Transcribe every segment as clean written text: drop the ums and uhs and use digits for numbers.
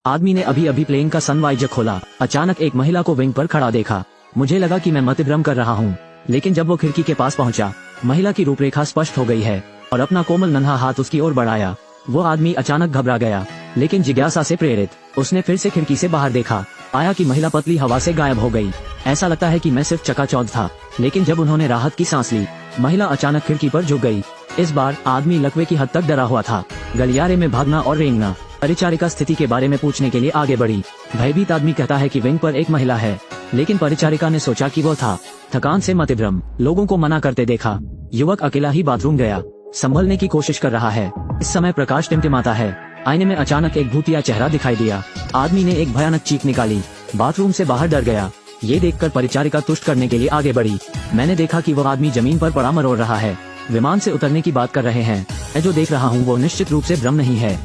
आदमी ने अभी अभी प्लेन का सनवाइजर खोला। अचानक एक महिला को विंग पर खड़ा देखा। मुझे लगा कि मैं मतिभ्रम कर रहा हूँ, लेकिन जब वो खिड़की के पास पहुंचा, महिला की रूपरेखा स्पष्ट हो गई है और अपना कोमल नन्हा हाथ उसकी ओर बढ़ाया। वो आदमी अचानक घबरा गया, लेकिन जिज्ञासा से प्रेरित उसने फिर से खिड़की से बाहर देखा। आया कि महिला पतली हवा से गायब हो गई। ऐसा लगता है कि मैं सिर्फ चकाचौंध था, लेकिन जब उन्होंने राहत की सांस ली, महिला अचानक खिड़की पर झुक गई। इस बार आदमी लकवे की हद तक डरा हुआ था। गलियारे में भागना और रेंगना। परिचारिका स्थिति के बारे में पूछने के लिए आगे बढ़ी। भयभीत आदमी कहता है कि विंग पर एक महिला है, लेकिन परिचारिका ने सोचा कि वो था। थकान से मतिभ्रम, लोगों को मना करते देखा। युवक अकेला ही बाथरूम गया, संभलने की कोशिश कर रहा है। इस समय प्रकाश टिमटिमाता है। आईने में अचानक एक भूतिया चेहरा दिखाई दिया। आदमी ने एक भयानक चीख निकाली। बाथरूम से बाहर डर गया। ये देखकर परिचारिका तुष्ट करने के लिए आगे बढ़ी। मैंने देखा कि वह आदमी जमीन पर पड़ा मरोड़ रहा है। विमान से उतरने की बात कर रहे हैं। मैं जो देख रहा हूँ वो निश्चित रूप से भ्रम नहीं है।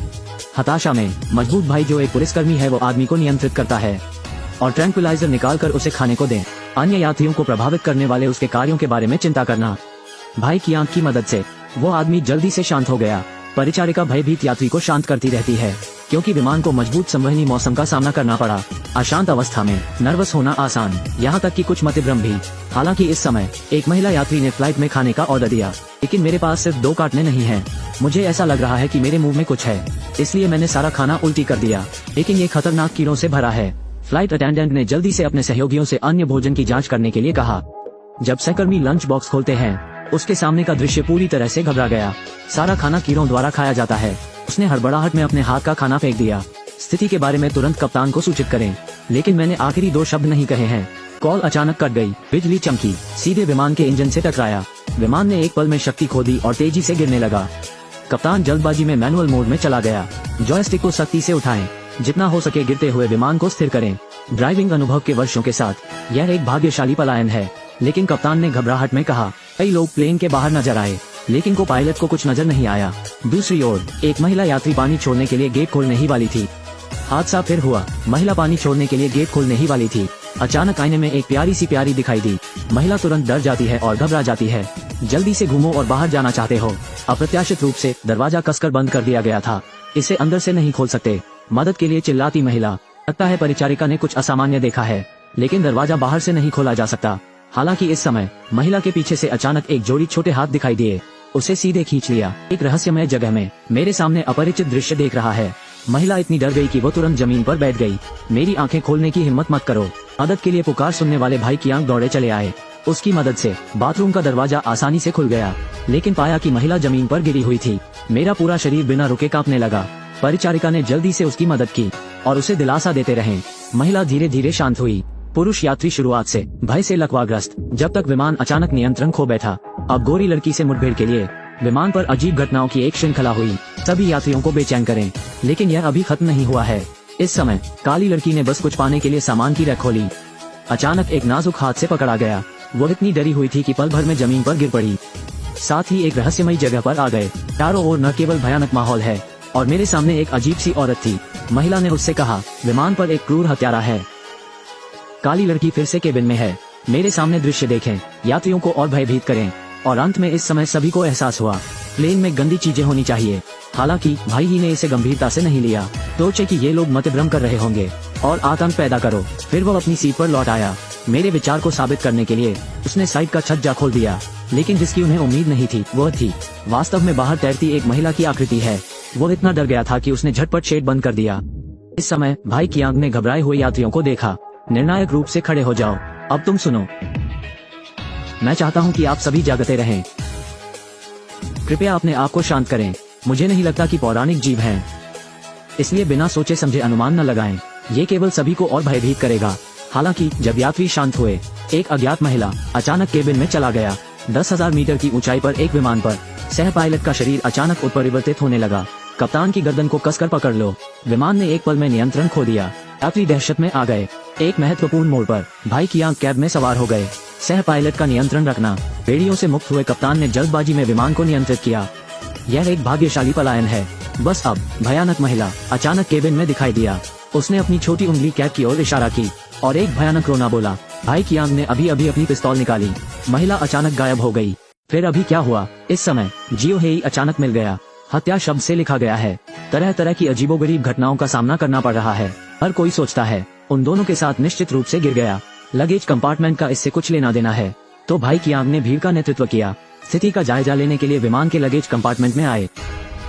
हताशा में मजबूत भाई जो एक पुलिसकर्मी है वो आदमी को नियंत्रित करता है और ट्रैंक्विलाइजर निकालकर उसे खाने को दे। अन्य यात्रियों को प्रभावित करने वाले उसके कार्यों के बारे में चिंता करना। भाई की आंख की मदद से वो आदमी जल्दी से शांत हो गया। परिचारिका भयभीत यात्री को शांत करती रहती है, क्योंकि विमान को मजबूत संवहनी मौसम का सामना करना पड़ा। अशांत अवस्था में नर्वस होना आसान, यहाँ तक कि कुछ मतिभ्रम भी। हालांकि इस समय एक महिला यात्री ने फ्लाइट में खाने का ऑर्डर दिया, लेकिन मेरे पास सिर्फ 2 काटने नहीं हैं। मुझे ऐसा लग रहा है कि मेरे मुंह में कुछ है, इसलिए मैंने सारा खाना उल्टी कर दिया। लेकिन ये खतरनाक कीड़ों से भरा है। फ्लाइट अटेंडेंट ने जल्दी से अपने सहयोगियों से अन्य भोजन की जाँच करने के लिए कहा। जब सहकर्मी लंच बॉक्स खोलते हैं, उसके सामने का दृश्य पूरी तरह से घबरा गया। सारा खाना कीड़ों द्वारा खाया जाता है। उसने हड़बड़ाहट में अपने हाथ का खाना फेंक दिया। स्थिति के बारे में तुरंत कप्तान को सूचित करें, लेकिन मैंने आखिरी 2 शब्द नहीं कहे हैं। कॉल अचानक कट गई। बिजली चमकी, सीधे विमान के इंजन से टकराया। विमान ने एक पल में शक्ति खो दी और तेजी से गिरने लगा। कप्तान जल्दबाजी में मैनुअल मोड में चला गया। जॉयस्टिक को सख्ती से उठाएं, जितना हो सके गिरते हुए विमान को स्थिर करें। ड्राइविंग अनुभव के वर्षों के साथ यह एक भाग्यशाली पलायन है, लेकिन कप्तान ने घबराहट में कहा। कई लोग प्लेन के बाहर नजर आए, लेकिन को पायलट को कुछ नजर नहीं आया। दूसरी ओर एक महिला यात्री पानी छोड़ने के लिए गेट खोलने ही वाली थी। हादसा फिर हुआ। महिला पानी छोड़ने के लिए गेट खोलने ही वाली थी। अचानक आईने में एक प्यारी सी प्यारी दिखाई दी। महिला तुरंत डर जाती है और घबरा जाती है। जल्दी से घूमो और बाहर जाना चाहते हो। अप्रत्याशित रूप से दरवाजा कसकर बंद कर दिया गया था। इसे अंदर से नहीं खोल सकते। मदद के लिए चिल्लाती महिला। लगता है परिचारिका ने कुछ असामान्य देखा है, लेकिन दरवाजा बाहर से नहीं खोला जा सकता। हालांकि इस समय महिला के पीछे से अचानक एक जोड़ी छोटे हाथ दिखाई दिए। उसे सीधे खींच लिया। एक रहस्यमय जगह में मेरे सामने अपरिचित दृश्य देख रहा है। महिला इतनी डर गई कि वो तुरंत जमीन पर बैठ गई। मेरी आंखें खोलने की हिम्मत मत करो। मदद के लिए पुकार सुनने वाले भाई की आंख दौड़े चले आए। उसकी मदद से बाथरूम का दरवाजा आसानी से खुल गया, लेकिन पाया कि महिला जमीन पर गिरी हुई थी। मेरा पूरा शरीर बिना रुके कांपने लगा। परिचारिका ने जल्दी से उसकी मदद की और उसे दिलासा देते रहे। महिला धीरे धीरे शांत हुई। पुरुष यात्री शुरुआत से भय से लकवाग्रस्त, जब तक विमान अचानक नियंत्रण खो बैठा। अब गोरी लड़की से मुठभेड़ के लिए विमान पर अजीब घटनाओं की एक श्रृंखला हुई। सभी यात्रियों को बेचैन करें, लेकिन यह अभी खत्म नहीं हुआ है। इस समय काली लड़की ने बस कुछ पाने के लिए सामान की रैक खोली। अचानक एक नाजुक हाथ से पकड़ा गया। वो इतनी डरी हुई थी कि पल भर में जमीन पर गिर पड़ी। साथ ही एक रहस्यमयी जगह पर आ गए। चारों ओर न केवल भयानक माहौल है, और मेरे सामने एक अजीब सी औरत थी। महिला ने उससे कहा, विमान पर एक क्रूर हत्यारा है। काली लड़की फिर से केबिन में है। मेरे सामने दृश्य देखें, यात्रियों को और भयभीत करें। और अंत में इस समय सभी को एहसास हुआ, प्लेन में गंदी चीजें होनी चाहिए। हालांकि भाई ही ने इसे गंभीरता से नहीं लिया। सोचे कि ये लोग मतिभ्रम कर रहे होंगे और आतंक पैदा करो। फिर वो अपनी सीट पर लौट आया। मेरे विचार को साबित करने के लिए उसने साइड का छज्जा खोल दिया, लेकिन जिसकी उन्हें उम्मीद नहीं थी वह थी वास्तव में बाहर तैरती एक महिला की आकृति है। वो इतना डर गया था कि उसने झटपट शेड बंद कर दिया। इस समय भाई की आंख ने घबराए हुए यात्रियों को देखा। निर्णायक रूप से खड़े हो जाओ। अब तुम सुनो। मैं चाहता हूं कि आप सभी जागते रहें। कृपया अपने आप को शांत करें। मुझे नहीं लगता कि पौराणिक जीव हैं, इसलिए बिना सोचे समझे अनुमान न लगाएं। ये केवल सभी को और भयभीत करेगा। हालांकि जब यात्री शांत हुए, एक अज्ञात महिला अचानक केबिन में चला गया। 10,000 मीटर की ऊंचाई पर एक विमान पर सह पायलट का शरीर अचानक उत्परिवर्तित होने लगा। कप्तान की गर्दन को कसकर पकड़ लो। विमान ने एक पल में नियंत्रण खो दिया। यात्री दहशत में आ गए। एक महत्वपूर्ण मोड़ पर भाई की आंख कैब में सवार हो गए। सह पायलट का नियंत्रण रखना। बेड़ियों से मुक्त हुए कप्तान ने जल्दबाजी में विमान को नियंत्रित किया। यह एक भाग्यशाली पलायन है। बस अब भयानक महिला अचानक केबिन में दिखाई दिया। उसने अपनी छोटी उंगली कैब की ओर इशारा की और एक भयानक रोना बोला। भाई की आंख ने अभी अभी अपनी पिस्तौल निकाली। महिला अचानक गायब हो गई। फिर अभी क्या हुआ? इस समय जियो हेई अचानक मिल गया। हत्या शब्द से लिखा गया है। तरह तरह की अजीबोगरीब घटनाओं का सामना करना पड़ रहा है। हर कोई सोचता है उन दोनों के साथ निश्चित रूप से गिर गया। लगेज कंपार्टमेंट का इससे कुछ लेना देना है। तो भाई कियांग ने भीड़ का नेतृत्व किया। स्थिति का जायजा लेने के लिए विमान के लगेज कंपार्टमेंट में आए।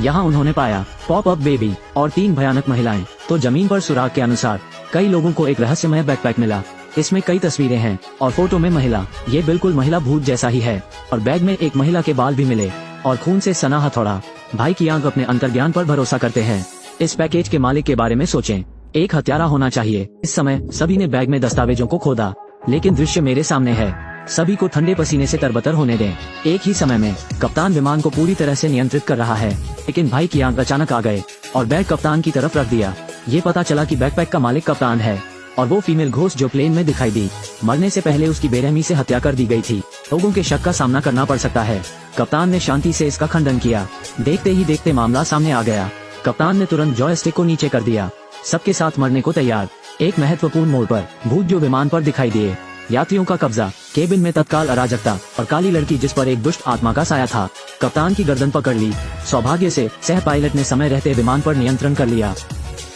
यहाँ उन्होंने पाया पॉप अप बेबी और 3 भयानक महिलाएं। तो जमीन पर सुराग के अनुसार कई लोगों को एक रहस्यमय बैकपैक मिला। इसमें कई तस्वीरें हैं और फोटो में महिला, ये बिल्कुल महिला भूत जैसा ही है। और बैग में एक महिला के बाल भी मिले और खून से सना हथौड़ा। भाई कियांग अपने अंतर्ज्ञान पर भरोसा करते हैं। इस पैकेज के मालिक के बारे में सोचें। एक हत्यारा होना चाहिए। इस समय सभी ने बैग में दस्तावेजों को खोदा, लेकिन दृश्य मेरे सामने है। सभी को ठंडे पसीने से तरबतर होने दें। एक ही समय में कप्तान विमान को पूरी तरह से नियंत्रित कर रहा है, लेकिन भाई कियांग अचानक आ गए और बैग कप्तान की तरफ रख दिया। ये पता चला कि बैकपैक का मालिक कप्तान है और वो फीमेल घोस्ट जो प्लेन में दिखाई दी, मरने से पहले उसकी बेरहमी से हत्या कर दी गई थी। लोगों के शक का सामना करना पड़ सकता है। कप्तान ने शांति से इसका खंडन किया। देखते ही देखते मामला सामने आ गया। कप्तान ने तुरंत जॉयस्टिक को नीचे कर दिया। सबके साथ मरने को तैयार। एक महत्वपूर्ण मोड़ पर भूत जो विमान पर दिखाई दिए। यात्रियों का कब्जा, केबिन में तत्काल अराजकता और काली लड़की जिस पर एक दुष्ट आत्मा का साया था। कप्तान की गर्दन पकड़ ली। सौभाग्य से सह पायलट ने समय रहते विमान पर नियंत्रण कर लिया।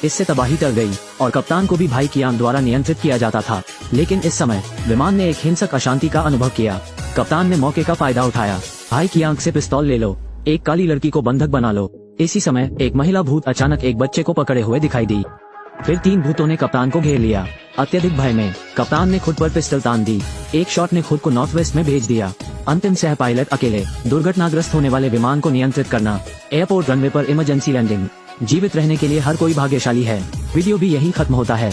इससे तबाही टल गई और कप्तान को भी भाई कियांग द्वारा नियंत्रित किया जाता था। लेकिन इस समय विमान ने एक हिंसक अशांति का अनुभव किया। कप्तान ने मौके का फायदा उठाया। भाई कियांग से पिस्तौल ले लो, एक काली लड़की को बंधक बना लो। इसी समय एक महिला भूत अचानक एक बच्चे को पकड़े हुए दिखाई दी। फिर 3 भूतों ने कप्तान को घेर लिया। अत्यधिक भय में कप्तान ने खुद पर पिस्टल तान दी। एक शॉट ने खुद को नॉर्थ वेस्ट में भेज दिया। अंतिम सह पायलट अकेले। दुर्घटनाग्रस्त होने वाले विमान को नियंत्रित करना। एयरपोर्ट रनवे पर इमरजेंसी लैंडिंग। जीवित रहने के लिए हर कोई भाग्यशाली है। वीडियो भी यहीं खत्म होता है।